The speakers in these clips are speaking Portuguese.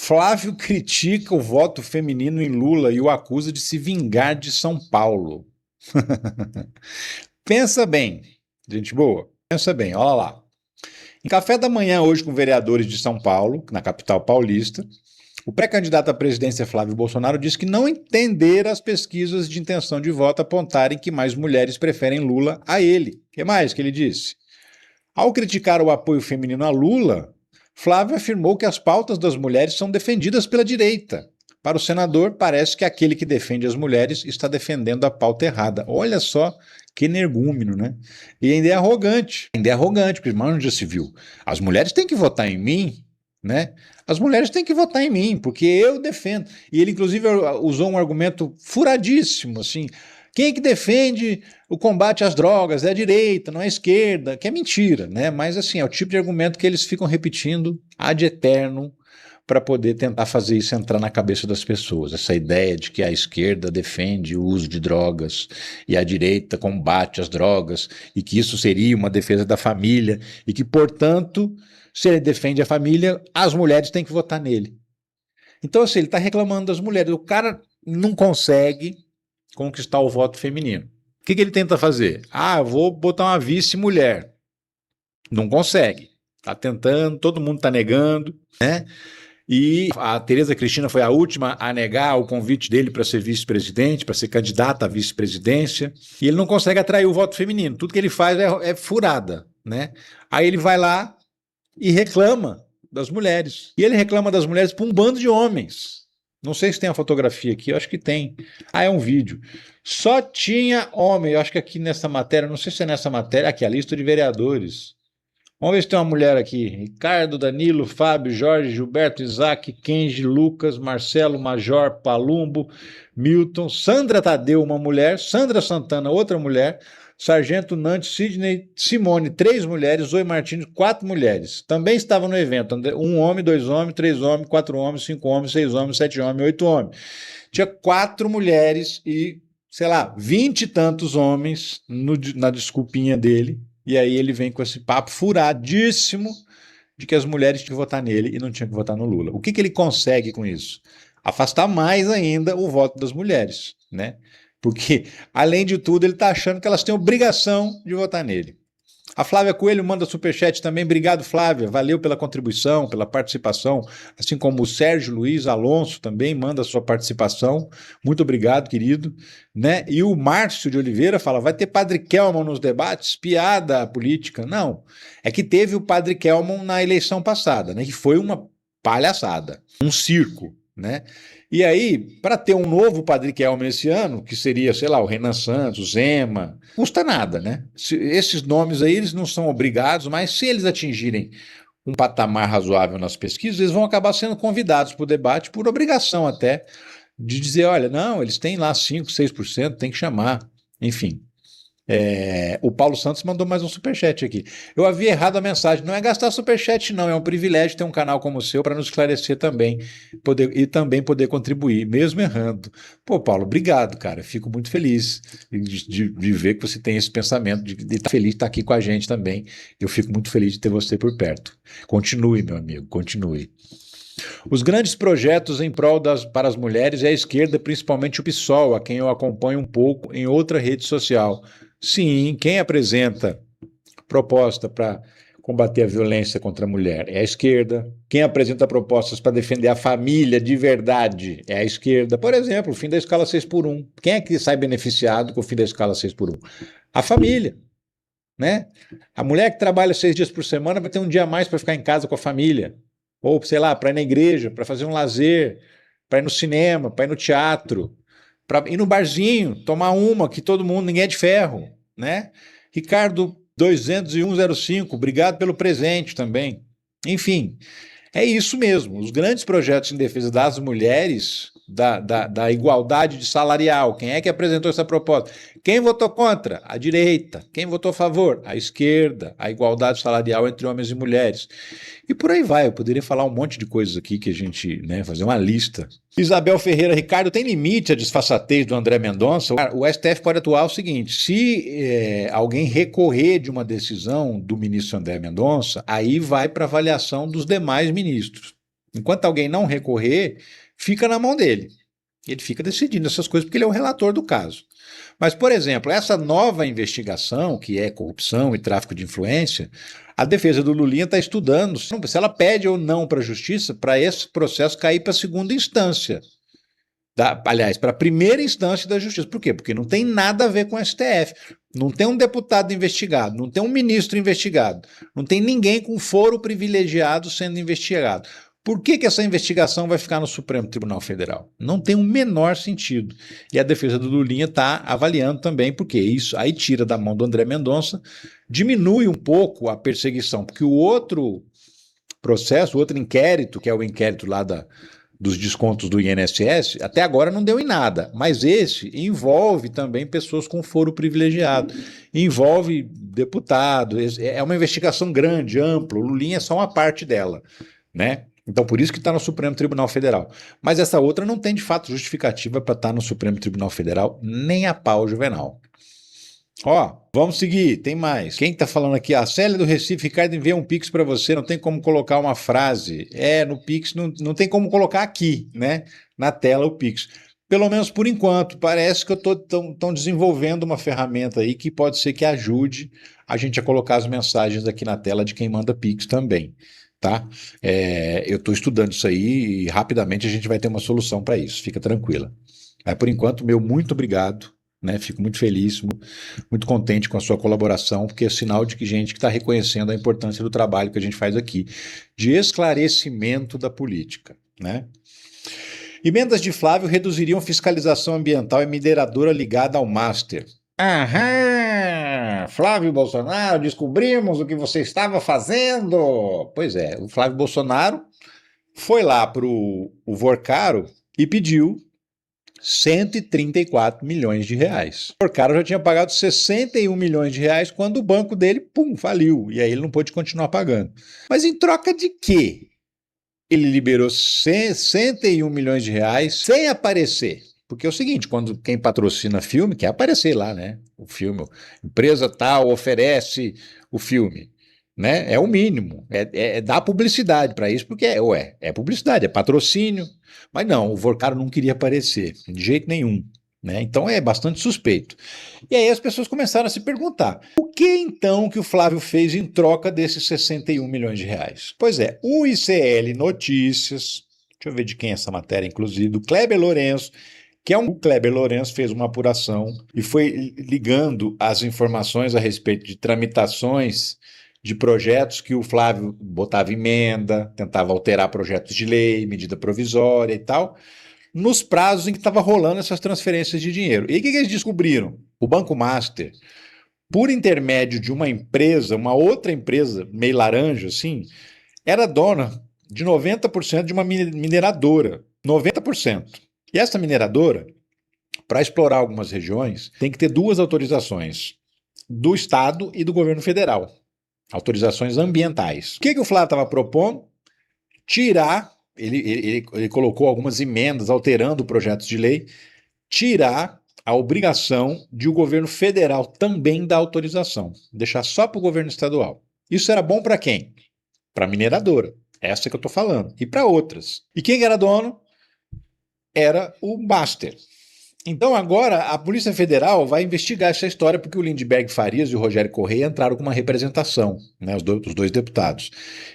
Flávio critica o voto feminino em Lula e o acusa de se vingar de São Paulo. Pensa bem, gente boa, pensa bem, olha lá. Em café da manhã hoje com vereadores de São Paulo, na capital paulista, o pré-candidato à presidência Flávio Bolsonaro disse que não entender as pesquisas de intenção de voto apontarem que mais mulheres preferem Lula a ele. O que mais que ele disse? Ao criticar o apoio feminino a Lula, Flávio afirmou que as pautas das mulheres são defendidas pela direita. Para o senador, parece que aquele que defende as mulheres está defendendo a pauta errada. Olha só que energúmeno, né? E ainda é arrogante. Ainda é arrogante, porque irmão, já se viu. As mulheres têm que votar em mim, né? As mulheres têm que votar em mim, porque eu defendo. E ele, inclusive, usou um argumento furadíssimo, assim. Quem é que defende o combate às drogas? É a direita, não é a esquerda, que é mentira, né? Mas, assim, é o tipo de argumento que eles ficam repetindo ad eternum para poder tentar fazer isso entrar na cabeça das pessoas. Essa ideia de que a esquerda defende o uso de drogas e a direita combate as drogas e que isso seria uma defesa da família e que, portanto, se ele defende a família, as mulheres têm que votar nele. Então, assim, ele está reclamando das mulheres. O cara não consegue conquistar o voto feminino. O que ele tenta fazer? Ah, vou botar uma vice-mulher. Não consegue. Está tentando, todo mundo está negando, né? E a Tereza Cristina foi a última a negar o convite dele para ser vice-presidente, para ser candidata à vice-presidência. E ele não consegue atrair o voto feminino. Tudo que ele faz é furada, né? Aí ele vai lá e reclama das mulheres. E ele reclama das mulheres para um bando de homens. Não sei se tem a fotografia aqui, eu acho que tem. Ah, é um vídeo. Só tinha homem, eu acho que aqui nessa matéria, não sei se é nessa matéria, aqui a lista de vereadores. Vamos ver se tem uma mulher aqui. Ricardo, Danilo, Fábio, Jorge, Gilberto, Isaac, Kenji, Lucas, Marcelo, Major, Palumbo, Milton, Sandra Tadeu, uma mulher, Sandra Santana, outra mulher, Sargento Nantes, Sidney, Simone, 3 mulheres, Zoe Martins, 4 mulheres. Também estavam no evento, 1 homem, 2 homens, 3 homens, 4 homens, 5 homens, 6 homens, 7 homens, 8 homens. Tinha 4 mulheres e, sei lá, 20 e tantos homens na desculpinha dele. E aí ele vem com esse papo furadíssimo de que as mulheres tinham que votar nele e não tinham que votar no Lula. O que ele consegue com isso? Afastar mais ainda o voto das mulheres, né? Porque, além de tudo, ele está achando que elas têm obrigação de votar nele. A Flávia Coelho manda superchat também. Obrigado, Flávia. Valeu pela contribuição, pela participação. Assim como o Sérgio Luiz Alonso também manda a sua participação. Muito obrigado, querido. Né? E o Márcio de Oliveira fala: vai ter Padre Kelman nos debates? Piada política. Não. É que teve o Padre Kelman na eleição passada, né? Que foi uma palhaçada, um circo, né? E aí, para ter um novo Padre Kelman esse ano, que seria, sei lá, o Renan Santos, o Zema, custa nada, né? Esses nomes aí, eles não são obrigados, mas se eles atingirem um patamar razoável nas pesquisas, eles vão acabar sendo convidados para o debate, por obrigação até, de dizer, olha, não, eles têm lá 5, 6%, tem que chamar, enfim. O Paulo Santos mandou mais um superchat aqui. Eu havia errado a mensagem. Não é gastar superchat, não. É um privilégio ter um canal como o seu para nos esclarecer também e também poder contribuir, mesmo errando. Pô, Paulo, obrigado, cara. Fico muito feliz de ver que você tem esse pensamento, de estar feliz de estar aqui com a gente também. Eu fico muito feliz de ter você por perto. Continue, meu amigo, continue. Os grandes projetos em prol para as mulheres é a esquerda, principalmente o PSOL, a quem eu acompanho um pouco em outra rede social. Sim, quem apresenta proposta para combater a violência contra a mulher é a esquerda. Quem apresenta propostas para defender a família de verdade é a esquerda. Por exemplo, o fim da escala 6x1. Quem é que sai beneficiado com o fim da escala 6x1? A família, né? A mulher que trabalha 6 dias por semana vai ter um dia a mais para ficar em casa com a família. Ou, sei lá, para ir na igreja, para fazer um lazer, para ir no cinema, para ir no teatro, para ir no barzinho, tomar uma, que todo mundo, ninguém é de ferro, né? Ricardo 20105, obrigado pelo presente também. Enfim, é isso mesmo. Os grandes projetos em defesa das mulheres, da igualdade de salarial. Quem é que apresentou essa proposta? Quem votou contra? A direita. Quem votou a favor? A esquerda. A igualdade salarial entre homens e mulheres. E por aí vai. Eu poderia falar um monte de coisas aqui que a gente, né, fazer uma lista. Isabel Ferreira, Ricardo, tem limite a disfarçatez do André Mendonça? O STF pode atuar o seguinte: se alguém recorrer de uma decisão do ministro André Mendonça, aí vai para avaliação dos demais ministros. Enquanto alguém não recorrer, fica na mão dele. Ele fica decidindo essas coisas porque ele é o relator do caso. Mas, por exemplo, essa nova investigação, que é corrupção e tráfico de influência, a defesa do Lulinha está estudando se ela pede ou não para a justiça para esse processo cair para a segunda instância. Aliás, para a primeira instância da justiça. Por quê? Porque não tem nada a ver com o STF. Não tem um deputado investigado, não tem um ministro investigado, não tem ninguém com foro privilegiado sendo investigado. Por que essa investigação vai ficar no Supremo Tribunal Federal? Não tem o menor sentido. E a defesa do Lulinha está avaliando também, porque isso aí tira da mão do André Mendonça, diminui um pouco a perseguição, porque o outro processo, o outro inquérito, que é o inquérito lá dos descontos do INSS, até agora não deu em nada, mas esse envolve também pessoas com foro privilegiado, envolve deputado, é uma investigação grande, ampla, o Lulinha é só uma parte dela, né? Então, por isso que está no Supremo Tribunal Federal. Mas essa outra não tem, de fato, justificativa para estar no Supremo Tribunal Federal, nem a pau, Juvenal. Ó, vamos seguir, tem mais. Quem tá falando aqui? A Célia do Recife, Ricardo, envia um Pix para você, não tem como colocar uma frase. No Pix não tem como colocar aqui, né? Na tela o Pix. Pelo menos por enquanto, parece que eu estou desenvolvendo uma ferramenta aí que pode ser que ajude a gente a colocar as mensagens aqui na tela de quem manda Pix também, tá? Eu estou estudando isso aí e rapidamente a gente vai ter uma solução para isso, fica tranquila. Mas por enquanto, meu muito obrigado. Né, fico muito feliz, muito contente com a sua colaboração, porque é sinal de que gente que está reconhecendo a importância do trabalho que a gente faz aqui, de esclarecimento da política. Né? Emendas de Flávio reduziriam fiscalização ambiental e mineradora ligada ao Master. Aham! Flávio Bolsonaro, descobrimos o que você estava fazendo! Pois é, o Flávio Bolsonaro foi lá para o Vorcaro e pediu 134 milhões de reais. O cara já tinha pagado 61 milhões de reais quando o banco dele, faliu. E aí ele não pôde continuar pagando. Mas em troca de quê? Ele liberou 61 milhões de reais sem aparecer. Porque é o seguinte, quando quem patrocina filme quer aparecer lá, né? O filme, empresa tal oferece o filme. Né? É o mínimo, dar publicidade para isso, porque é publicidade, é patrocínio. Mas não, o Vorcaro não queria aparecer, de jeito nenhum. Né? Então é bastante suspeito. E aí as pessoas começaram a se perguntar, o que então que o Flávio fez em troca desses 61 milhões de reais? Pois é, o ICL Notícias, deixa eu ver de quem é essa matéria, inclusive, do Kleber Lourenço, o Kleber Lourenço fez uma apuração e foi ligando as informações a respeito de tramitações de projetos que o Flávio botava emenda, tentava alterar projetos de lei, medida provisória e tal, nos prazos em que estava rolando essas transferências de dinheiro. E o que eles descobriram? O Banco Master, por intermédio de uma empresa, uma outra empresa, meio laranja assim, era dona de 90% de uma mineradora. 90%. E essa mineradora, para explorar algumas regiões, tem que ter duas autorizações, do Estado e do governo federal. Autorizações ambientais. O que o Flávio estava propondo? Tirar, ele colocou algumas emendas alterando projetos de lei, tirar a obrigação de o governo federal também dar autorização, deixar só para o governo estadual. Isso era bom para quem? Para a mineradora, essa que eu estou falando, e para outras. E quem era dono? Era o Master. Então agora a Polícia Federal vai investigar essa história porque o Lindbergh Farias e o Rogério Correia entraram com uma representação, né, os dois deputados.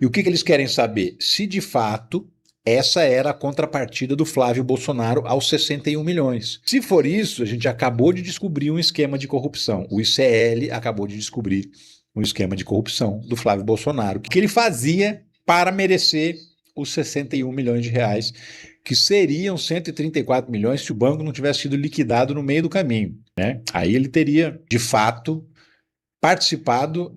E o que eles querem saber? Se de fato essa era a contrapartida do Flávio Bolsonaro aos 61 milhões. Se for isso, a gente acabou de descobrir um esquema de corrupção. O ICL acabou de descobrir um esquema de corrupção do Flávio Bolsonaro. O que ele fazia para merecer os 61 milhões de reais, que seriam 134 milhões se o banco não tivesse sido liquidado no meio do caminho. Né? Aí ele teria, de fato, participado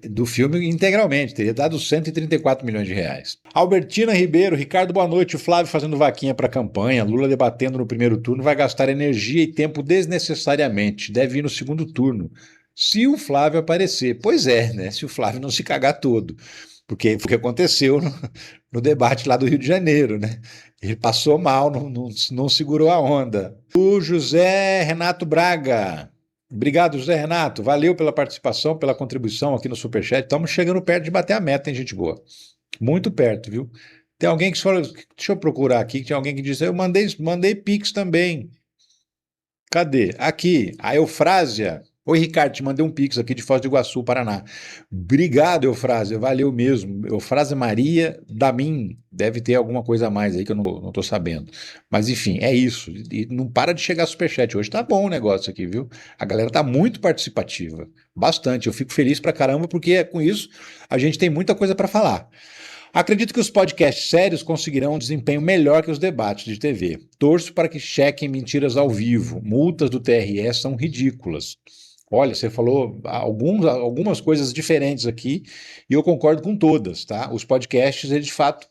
do filme integralmente, teria dado 134 milhões de reais. Albertina Ribeiro, Ricardo, boa noite. O Flávio fazendo vaquinha para a campanha, Lula debatendo no primeiro turno, vai gastar energia e tempo desnecessariamente, deve ir no segundo turno. Se o Flávio aparecer. Pois é, né? Se o Flávio não se cagar todo. Porque foi o que aconteceu no debate lá do Rio de Janeiro, né? Ele passou mal, não segurou a onda. O José Renato Braga. Obrigado, José Renato. Valeu pela participação, pela contribuição aqui no Superchat. Estamos chegando perto de bater a meta, hein, gente boa? Muito perto, viu? Tem alguém que falou, deixa eu procurar aqui, que tinha alguém que disse, eu mandei Pix também. Cadê? Aqui, a Eufrásia. Oi, Ricardo, te mandei um Pix aqui de Foz do Iguaçu, Paraná. Obrigado, Eufrásia, valeu mesmo. Eufrásia Maria Damin, deve ter alguma coisa a mais aí que eu não tô sabendo. Mas enfim, é isso. E não para de chegar superchat. Hoje tá bom o negócio aqui, viu? A galera tá muito participativa. Bastante. Eu fico feliz pra caramba porque com isso a gente tem muita coisa para falar. Acredito que os podcasts sérios conseguirão um desempenho melhor que os debates de TV. Torço para que chequem mentiras ao vivo. Multas do TRE são ridículas. Olha, você falou algumas coisas diferentes aqui e eu concordo com todas, tá? Os podcasts, eles de fato,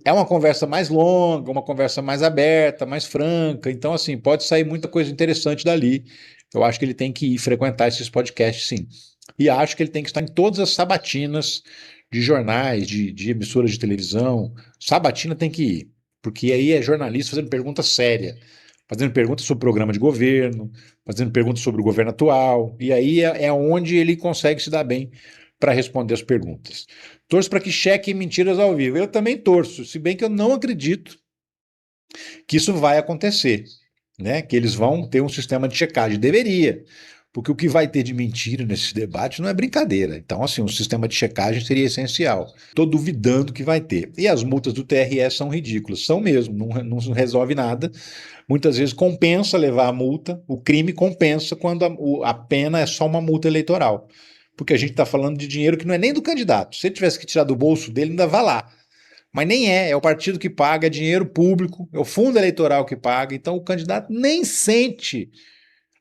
é uma conversa mais longa, uma conversa mais aberta, mais franca. Então, assim, pode sair muita coisa interessante dali. Eu acho que ele tem que ir frequentar esses podcasts, sim. E acho que ele tem que estar em todas as sabatinas de jornais, de emissoras de televisão. Sabatina tem que ir, porque aí é jornalista fazendo pergunta séria, fazendo perguntas sobre o programa de governo, fazendo perguntas sobre o governo atual, e aí é onde ele consegue se dar bem para responder as perguntas. Torço para que chequem mentiras ao vivo. Eu também torço, se bem que eu não acredito que isso vai acontecer, né? Que eles vão ter um sistema de checagem. Deveria, porque o que vai ter de mentira nesse debate não é brincadeira. Então, assim, um sistema de checagem seria essencial. Estou duvidando que vai ter. E as multas do TRE são ridículas. São mesmo, não resolve nada. Muitas vezes compensa levar a multa, o crime compensa quando a pena é só uma multa eleitoral. Porque a gente está falando de dinheiro que não é nem do candidato. Se ele tivesse que tirar do bolso dele, ainda vai lá. Mas nem é o partido que paga, é dinheiro público, é o fundo eleitoral que paga, então o candidato nem sente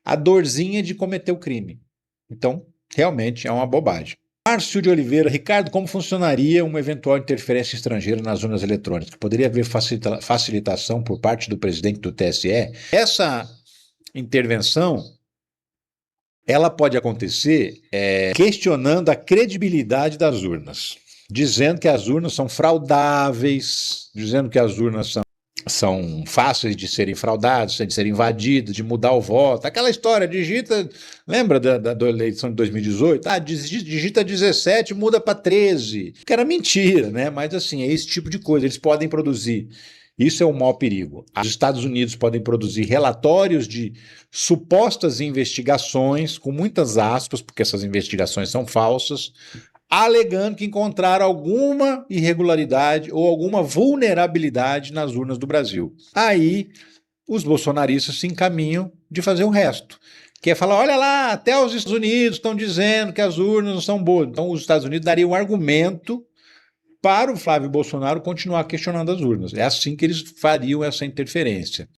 a dorzinha de cometer o crime. Então, realmente é uma bobagem. Márcio de Oliveira, Ricardo, como funcionaria uma eventual interferência estrangeira nas urnas eletrônicas? Poderia haver facilitação por parte do presidente do TSE? Essa intervenção, ela pode acontecer questionando a credibilidade das urnas, dizendo que as urnas são fraudáveis, dizendo que as urnas são fáceis de serem fraudadas, de serem invadidas, de mudar o voto. Aquela história, lembra da eleição de 2018? Digita 17, muda para 13. Que era mentira, né? Mas assim, é esse tipo de coisa. Eles podem produzir. Isso é o maior perigo. Os Estados Unidos podem produzir relatórios de supostas investigações, com muitas aspas, porque essas investigações são falsas, alegando que encontraram alguma irregularidade ou alguma vulnerabilidade nas urnas do Brasil. Aí os bolsonaristas se encaminham de fazer o resto, que é falar, olha lá, até os Estados Unidos estão dizendo que as urnas não são boas. Então os Estados Unidos dariam um argumento para o Flávio Bolsonaro continuar questionando as urnas. É assim que eles fariam essa interferência.